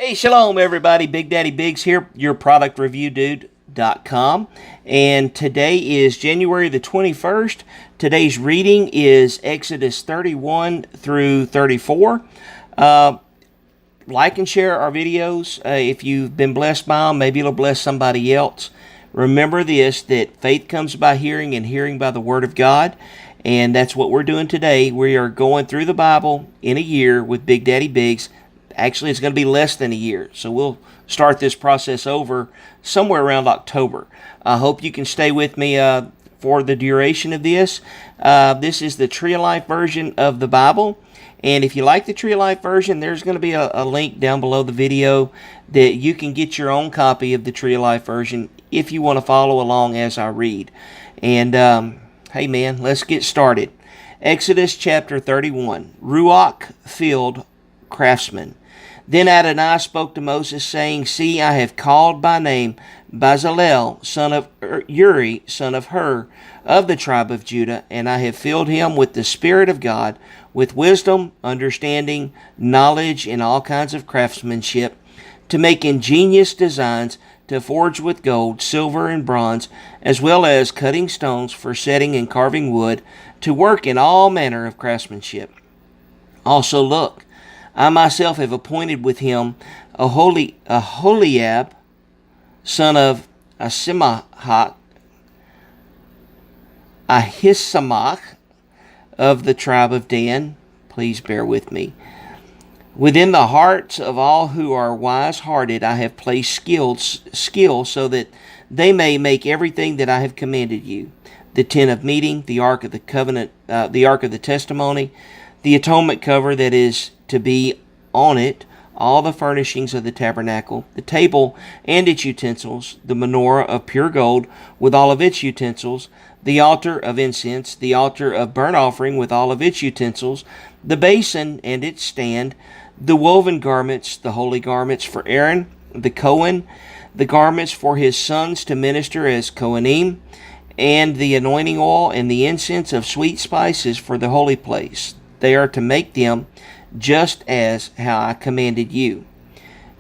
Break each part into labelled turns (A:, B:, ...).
A: Hey, shalom everybody. BigDaddyBigz here, your productreviewdude.com. And today is January the 21st. Today's reading is Exodus 31 through 34. Like and share our videos. If you've been blessed by them, maybe it'll bless somebody else. Remember this, that faith comes by hearing and hearing by the Word of God. And that's what we're doing today. We are going through the Bible in a year with BigDaddyBigz. Actually, it's going to be less than a year, so we'll start this process over somewhere around October. I hope you can stay with me for the duration of this. This is the Tree of Life version of the Bible, and if you like the Tree of Life version, there's going to be a link down below the video that you can get your own copy of the Tree of Life version if you want to follow along as I read. And, hey man, let's get started. Exodus chapter 31, Ruach-filled craftsman. Then Adonai spoke to Moses, saying, See, I have called by name Bezalel, son of Uri, son of Hur, of the tribe of Judah, and I have filled him with the Spirit of God, with wisdom, understanding, knowledge, and all kinds of craftsmanship, to make ingenious designs, to forge with gold, silver, and bronze, as well as cutting stones for setting and carving wood, to work in all manner of craftsmanship. Also look, I myself have appointed with him Aholiab, son of Ahisamach, of the tribe of Dan. Please bear with me. Within the hearts of all who are wise-hearted, I have placed skill so that they may make everything that I have commanded you: the tent of meeting, the ark of the covenant, the ark of the testimony, the atonement cover that is to be on it, all the furnishings of the tabernacle, the table and its utensils, the menorah of pure gold with all of its utensils, the altar of incense, the altar of burnt offering with all of its utensils, the basin and its stand, the woven garments, the holy garments for Aaron, the Cohen, the garments for his sons to minister as Kohanim, and the anointing oil and the incense of sweet spices for the holy place. They are to make them just as how I commanded you.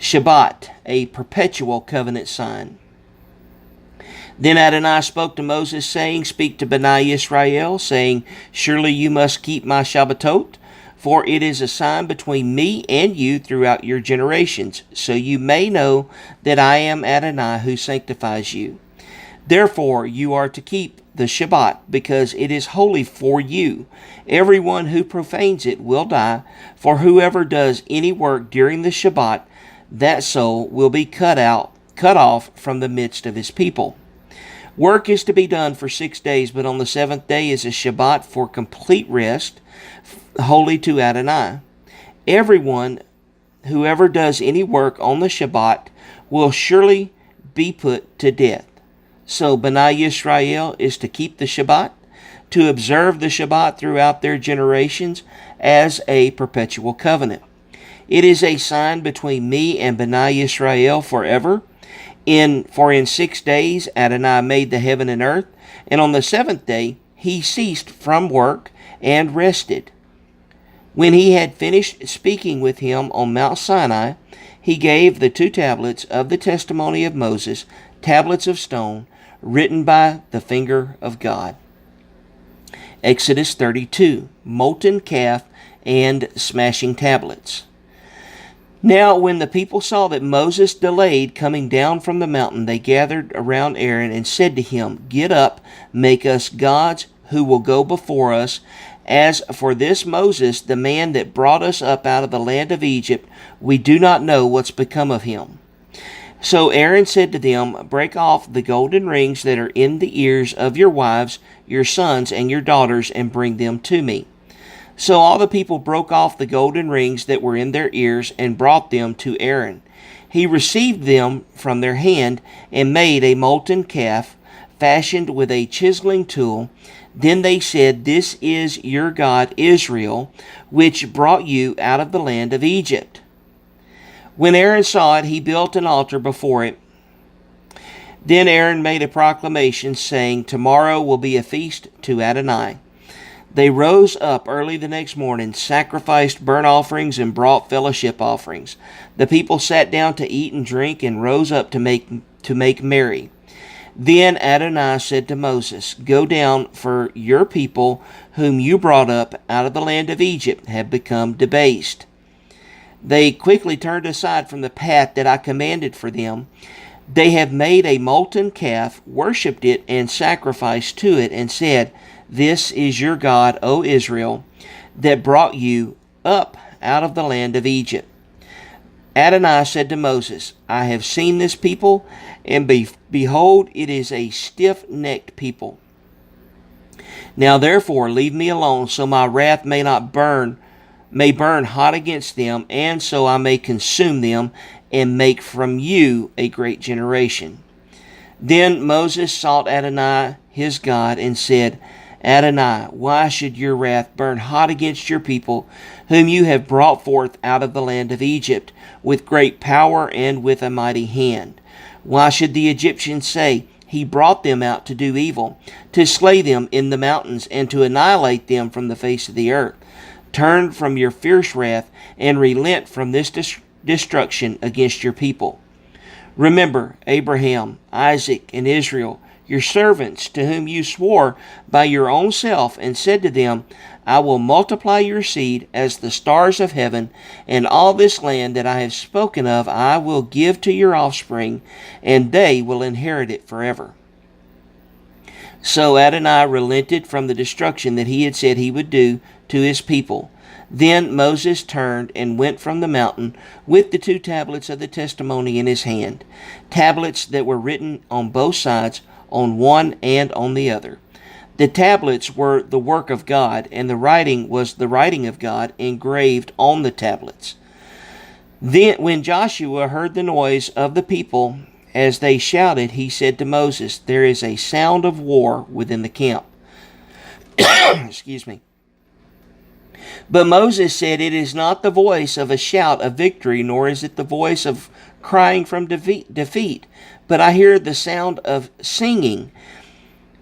A: Shabbat, a perpetual covenant sign. Then Adonai spoke to Moses, saying, Speak to Bnei Yisrael, saying, Surely you must keep my Shabbatot, for it is a sign between me and you throughout your generations, so you may know that I am Adonai who sanctifies you. Therefore you are to keep the Shabbat, because it is holy for you. Everyone who profanes it will die, for whoever does any work during the Shabbat, that soul will be cut off from the midst of his people. Work is to be done for 6 days, but on the seventh day is a Shabbat for complete rest, holy to Adonai. Everyone, whoever does any work on the Shabbat, will surely be put to death. So Bnei Yisrael is to keep the Shabbat, to observe the Shabbat throughout their generations as a perpetual covenant. It is a sign between me and Bnei Yisrael forever. For in 6 days Adonai made the heaven and earth, and on the seventh day he ceased from work and rested. When he had finished speaking with him on Mount Sinai, he gave the 2 tablets of the testimony of Moses, tablets of stone, written by the finger of God. Exodus 32, molten calf and smashing tablets. Now when the people saw that Moses delayed coming down from the mountain, they gathered around Aaron and said to him, Get up, make us gods who will go before us. As for this Moses, the man that brought us up out of the land of Egypt, we do not know what's become of him. So Aaron said to them, Break off the golden rings that are in the ears of your wives, your sons, and your daughters, and bring them to me. So all the people broke off the golden rings that were in their ears and brought them to Aaron. He received them from their hand and made a molten calf, fashioned with a chiseling tool. Then they said, This is your God Israel, which brought you out of the land of Egypt. When Aaron saw it, he built an altar before it. Then Aaron made a proclamation, saying, Tomorrow will be a feast to Adonai. They rose up early the next morning, sacrificed burnt offerings, and brought fellowship offerings. The people sat down to eat and drink, and rose up to make merry. Then Adonai said to Moses, Go down, for your people, whom you brought up out of the land of Egypt, have become debased. They quickly turned aside from the path that I commanded for them. They have made a molten calf, worshipped it, and sacrificed to it, and said, This is your God, O Israel, that brought you up out of the land of Egypt. Adonai said to Moses, I have seen this people, and behold, it is a stiff-necked people. Now therefore leave me alone, so my wrath may burn hot against them, and so I may consume them, and make from you a great generation. Then Moses sought Adonai his God, and said, Adonai, why should your wrath burn hot against your people, whom you have brought forth out of the land of Egypt, with great power and with a mighty hand? Why should the Egyptians say, He brought them out to do evil, to slay them in the mountains, and to annihilate them from the face of the earth? Turn from your fierce wrath, and relent from this destruction against your people. Remember Abraham, Isaac, and Israel, your servants, to whom you swore by your own self, and said to them, I will multiply your seed as the stars of heaven, and all this land that I have spoken of I will give to your offspring, and they will inherit it forever. So Adonai relented from the destruction that he had said he would do to his people. Then Moses turned and went from the mountain with the 2 tablets of the testimony in his hand, tablets that were written on both sides, on one and on the other. The tablets were the work of God, and the writing was the writing of God engraved on the tablets. Then when Joshua heard the noise of the people as they shouted, he said to Moses, There is a sound of war within the camp. Excuse me. But Moses said, It is not the voice of a shout of victory, nor is it the voice of crying from defeat, but I hear the sound of singing.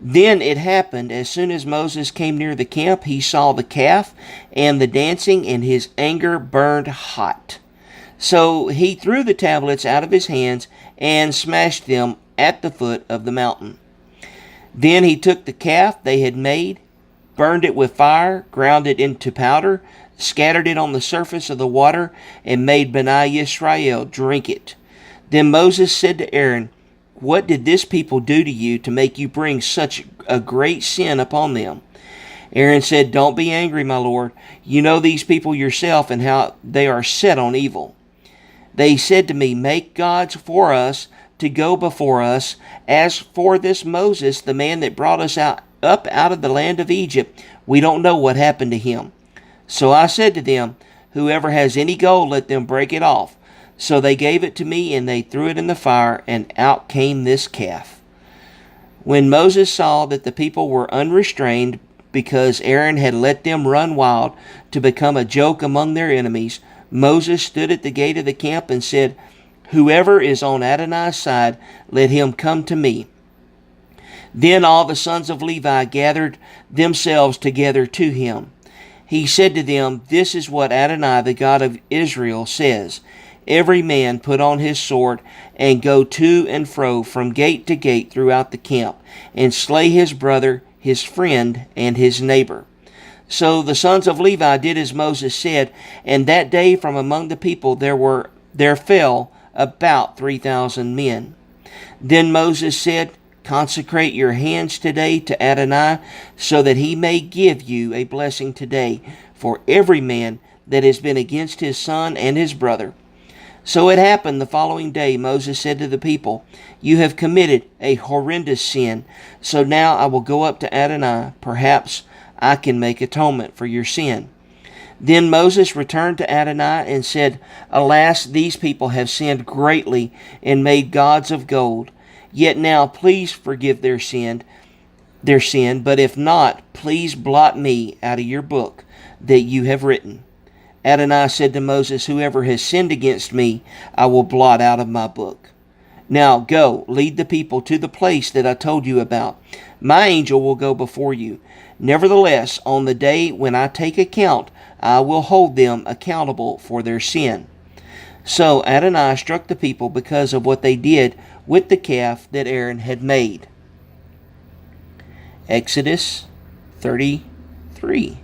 A: Then it happened, as soon as Moses came near the camp, he saw the calf and the dancing, and his anger burned hot. So he threw the tablets out of his hands and smashed them at the foot of the mountain. Then he took the calf they had made, burned it with fire, ground it into powder, scattered it on the surface of the water, and made Bnei Yisrael drink it. Then Moses said to Aaron, What did this people do to you to make you bring such a great sin upon them? Aaron said, Don't be angry, my lord. You know these people yourself, and how they are set on evil. They said to me, Make gods for us to go before us. As for this Moses, the man that brought us up out of the land of Egypt, we don't know what happened to him. So I said to them, Whoever has any gold, let them break it off. So they gave it to me, and they threw it in the fire, and out came this calf. When Moses saw that the people were unrestrained, because Aaron had let them run wild to become a joke among their enemies, Moses stood at the gate of the camp and said, Whoever is on Adonai's side, let him come to me. Then all the sons of Levi gathered themselves together to him. He said to them, This is what Adonai, the God of Israel, says. Every man put on his sword, and go to and fro from gate to gate throughout the camp, and slay his brother, his friend, and his neighbor. So the sons of Levi did as Moses said, and that day from among the people there fell about 3,000 men. Then Moses said, Consecrate your hands today to Adonai, so that he may give you a blessing today for every man that has been against his son and his brother. So it happened the following day, Moses said to the people, You have committed a horrendous sin, so now I will go up to Adonai. Perhaps I can make atonement for your sin. Then Moses returned to Adonai and said, Alas, these people have sinned greatly and made gods of gold. Yet now please forgive their sin, but if not, please blot me out of your book that you have written. Adonai said to Moses, Whoever has sinned against me, I will blot out of my book. Now go, lead the people to the place that I told you about. My angel will go before you. Nevertheless, on the day when I take account, I will hold them accountable for their sin." So Adonai struck the people because of what they did with the calf that Aaron had made. Exodus 33.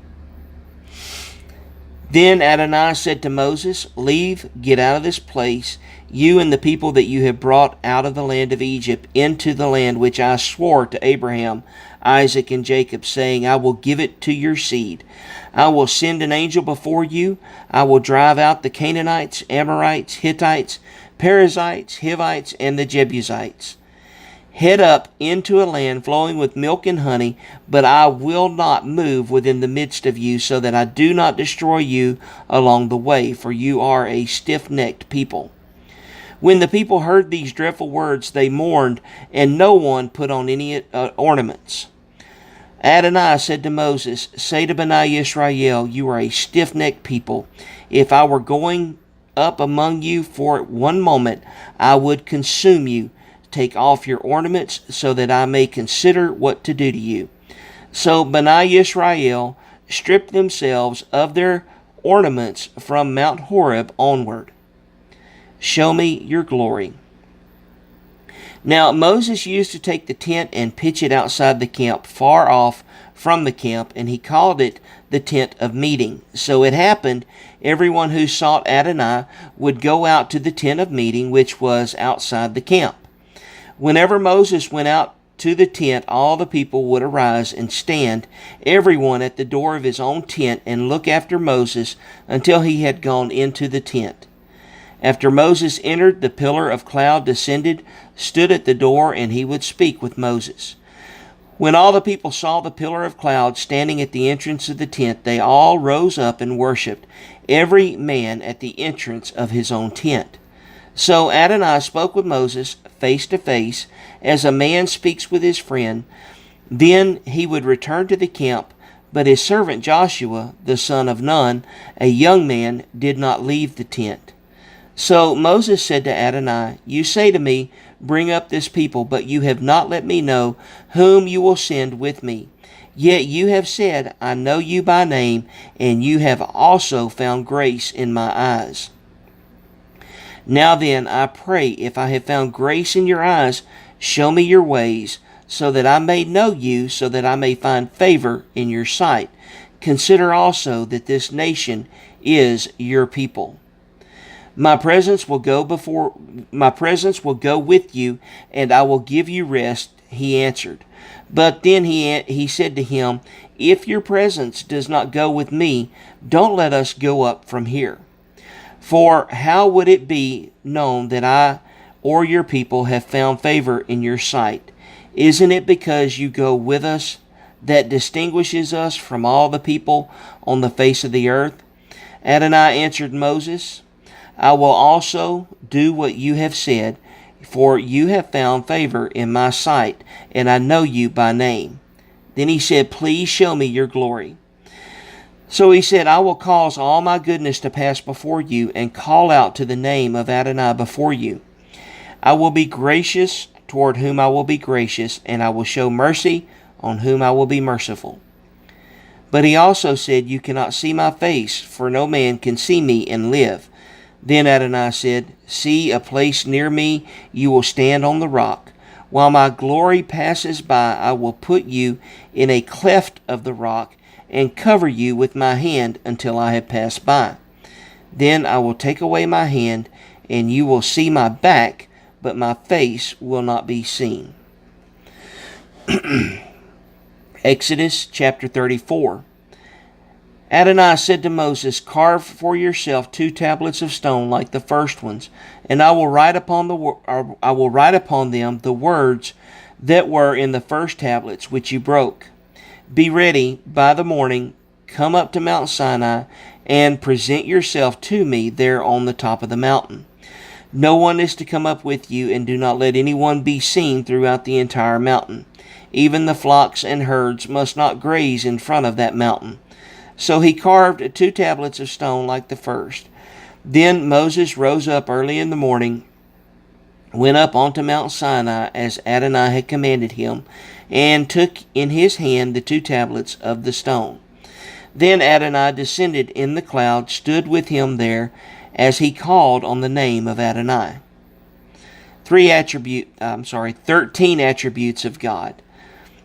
A: Then Adonai said to Moses, "Leave, get out of this place, you and the people that you have brought out of the land of Egypt into the land which I swore to Abraham, Isaac, and Jacob, saying, I will give it to your seed. I will send an angel before you. I will drive out the Canaanites, Amorites, Hittites, Perizzites, Hivites, and the Jebusites. Head up into a land flowing with milk and honey, but I will not move within the midst of you, so that I do not destroy you along the way, for you are a stiff-necked people." When the people heard these dreadful words, they mourned, and no one put on any ornaments. Adonai said to Moses, "Say to Bnei Yisrael, you are a stiff-necked people. If I were going up among you for one moment, I would consume you. Take off your ornaments, so that I may consider what to do to you." So Bnei Yisrael stripped themselves of their ornaments from Mount Horeb onward. Show me your glory. Now Moses used to take the tent and pitch it outside the camp, far off from the camp, and he called it the tent of meeting. So it happened, everyone who sought Adonai would go out to the tent of meeting, which was outside the camp. Whenever Moses went out to the tent, all the people would arise and stand, everyone at the door of his own tent, and look after Moses until he had gone into the tent. After Moses entered, the pillar of cloud descended, stood at the door, and he would speak with Moses. When all the people saw the pillar of cloud standing at the entrance of the tent, they all rose up and worshipped, every man at the entrance of his own tent. So Adonai spoke with Moses face to face, as a man speaks with his friend. Then he would return to the camp, but his servant Joshua, the son of Nun, a young man, did not leave the tent. So Moses said to Adonai, "You say to me, bring up this people, but you have not let me know whom you will send with me. Yet you have said, I know you by name, and you have also found grace in my eyes. Now then, I pray, if I have found grace in your eyes, show me your ways, so that I may know you, so that I may find favor in your sight. Consider also that this nation is your people. My presence will go with you, and I will give you rest," he answered. But then he said to him, "If your presence does not go with me, don't let us go up from here. For how would it be known that I or your people have found favor in your sight? Isn't it because you go with us that distinguishes us from all the people on the face of the earth?" Adonai answered Moses, "I will also do what you have said, for you have found favor in my sight, and I know you by name." Then he said, "Please show me your glory." So he said, "I will cause all my goodness to pass before you, and call out to the name of Adonai before you. I will be gracious toward whom I will be gracious, and I will show mercy on whom I will be merciful." But he also said, "You cannot see my face, for no man can see me and live." Then Adonai said, "See, a place near me, you will stand on the rock. While my glory passes by, I will put you in a cleft of the rock, and cover you with my hand until I have passed by. Then I will take away my hand, and you will see my back, but my face will not be seen." Exodus chapter 34. Adonai said to Moses, "Carve for yourself 2 tablets of stone like the first ones, and I will write upon them the words that were in the first tablets which you broke. Be ready by the morning, come up to Mount Sinai, and present yourself to me there on the top of the mountain. No one is to come up with you, and do not let anyone be seen throughout the entire mountain. Even the flocks and herds must not graze in front of that mountain." So he carved 2 tablets of stone like the first. Then Moses rose up early in the morning went up onto Mount Sinai as Adonai had commanded him, and took in his hand the 2 tablets of the stone. Then Adonai descended in the cloud, stood with him there, as he called on the name of Adonai. 13 attributes of God.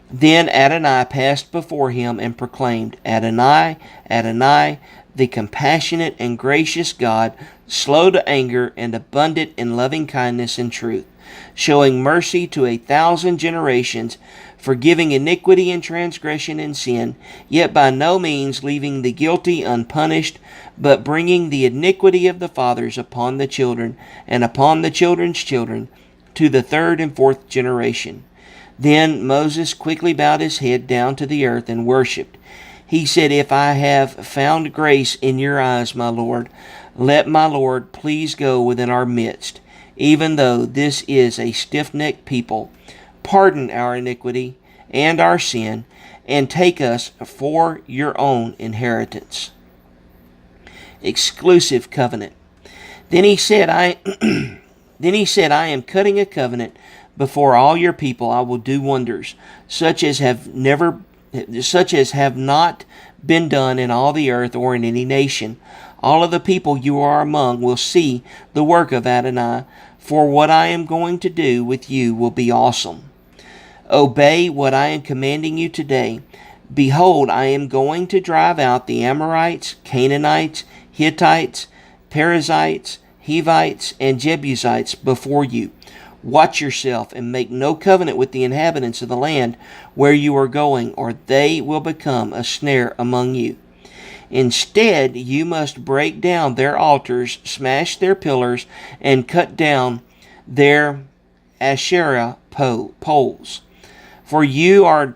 A: Then Adonai passed before him and proclaimed, Adonai, Adonai, the compassionate and gracious God, slow to anger and abundant in loving kindness and truth, showing mercy to 1,000 generations, forgiving iniquity and transgression and sin, yet by no means leaving the guilty unpunished, but bringing the iniquity of the fathers upon the children, and upon the children's children, to the 3rd and 4th generation. Then Moses quickly bowed his head down to the earth and worshipped. He said, If I have found grace in your eyes, my Lord, let my Lord please go within our midst, even though this is a stiff-necked people. Pardon our iniquity and our sin, and take us for your own inheritance. Exclusive covenant. Then he said, I am cutting a covenant before all your people. I will do wonders, such as have not been done in all the earth or in any nation. All of the people you are among will see the work of Adonai, for what I am going to do with you will be awesome. Obey what I am commanding you today. Behold, I am going to drive out the Amorites, Canaanites, Hittites, Perizzites, Hivites, and Jebusites before you. Watch yourself and make no covenant with the inhabitants of the land where you are going, or they will become a snare among you. Instead, you must break down their altars, smash their pillars, and cut down their Asherah poles. For you are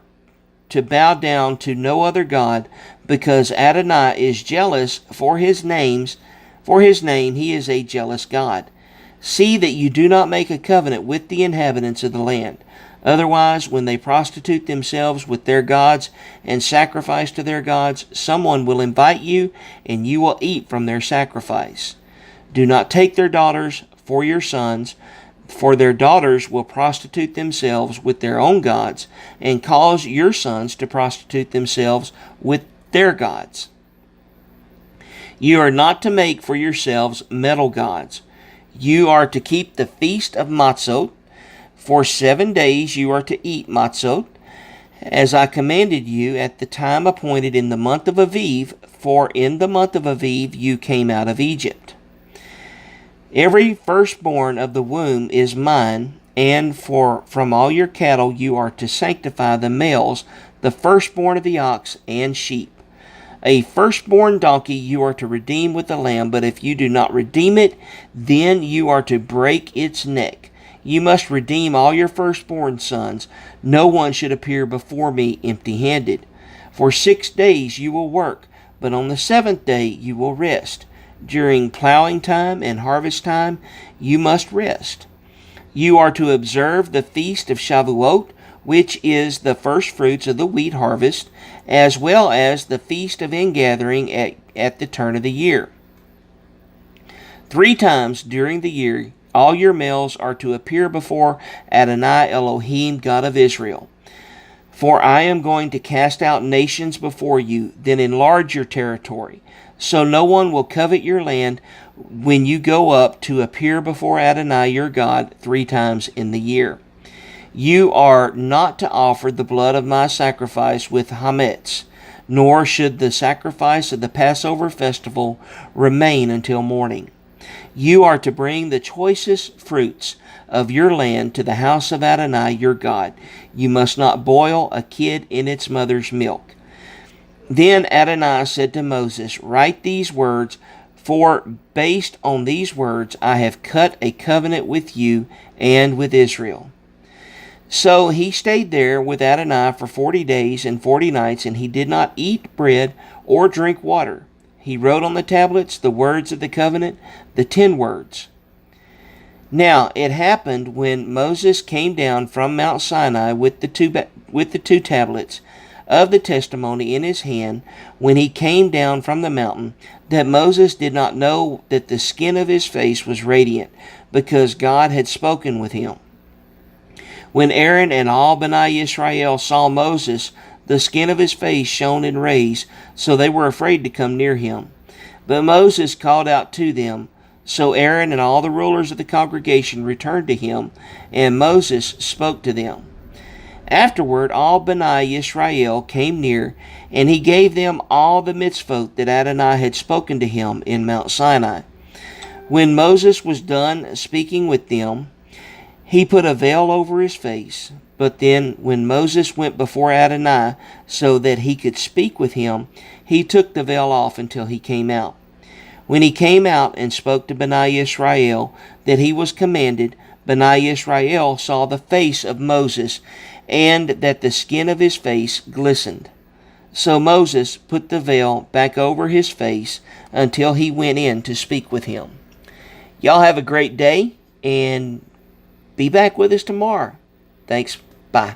A: to bow down to no other God, because Adonai is jealous for his name. He is a jealous God. See that you do not make a covenant with the inhabitants of the land. Otherwise, when they prostitute themselves with their gods and sacrifice to their gods, someone will invite you, and you will eat from their sacrifice. Do not take their daughters for your sons, for their daughters will prostitute themselves with their own gods, and cause your sons to prostitute themselves with their gods. You are not to make for yourselves metal gods. You are to keep the feast of Matzot. For 7 days you are to eat Matzot, as I commanded you at the time appointed in the month of Aviv, for in the month of Aviv you came out of Egypt. Every firstborn of the womb is mine, and from all your cattle you are to sanctify the males, the firstborn of the ox and sheep. A firstborn donkey you are to redeem with a lamb, but if you do not redeem it, then you are to break its neck. You must redeem all your firstborn sons. No one should appear before me empty-handed. For 6 days you will work, but on the 7th day you will rest. During plowing time and harvest time you must rest. You are to observe the feast of Shavuot, which is the first fruits of the wheat harvest, as well as the feast of ingathering at the turn of the year. 3 times during the year all your males are to appear before Adonai Elohim, God of Israel. For I am going to cast out nations before you, then enlarge your territory, so no one will covet your land when you go up to appear before Adonai your God 3 times in the year. You are not to offer the blood of my sacrifice with hametz, nor should the sacrifice of the Passover festival remain until morning. You are to bring the choicest fruits of your land to the house of Adonai your God. You must not boil a kid in its mother's milk. Then Adonai said to Moses, Write these words, for based on these words I have cut a covenant with you and with Israel. So he stayed there with Adonai for 40 days and 40 nights, and he did not eat bread or drink water. He wrote on the tablets the words of the covenant, the 10 words. Now it happened when Moses came down from Mount Sinai with the two tablets of the testimony in his hand when he came down from the mountain, that Moses did not know that the skin of his face was radiant, because God had spoken with him. When Aaron and all Bnei Israel saw Moses, the skin of his face shone and raised, so they were afraid to come near him. But Moses called out to them. So Aaron and all the rulers of the congregation returned to him, and Moses spoke to them. Afterward, all Bnei Israel came near, and he gave them all the mitzvot that Adonai had spoken to him in Mount Sinai. When Moses was done speaking with them, he put a veil over his face. But then, when Moses went before Adonai so that he could speak with him, he took the veil off until he came out. When he came out and spoke to Bnei Israel that he was commanded, Bnei Israel saw the face of Moses, and that the skin of his face glistened. So Moses put the veil back over his face until he went in to speak with him. Y'all have a great day, and be back with us tomorrow. Thanks. Bye.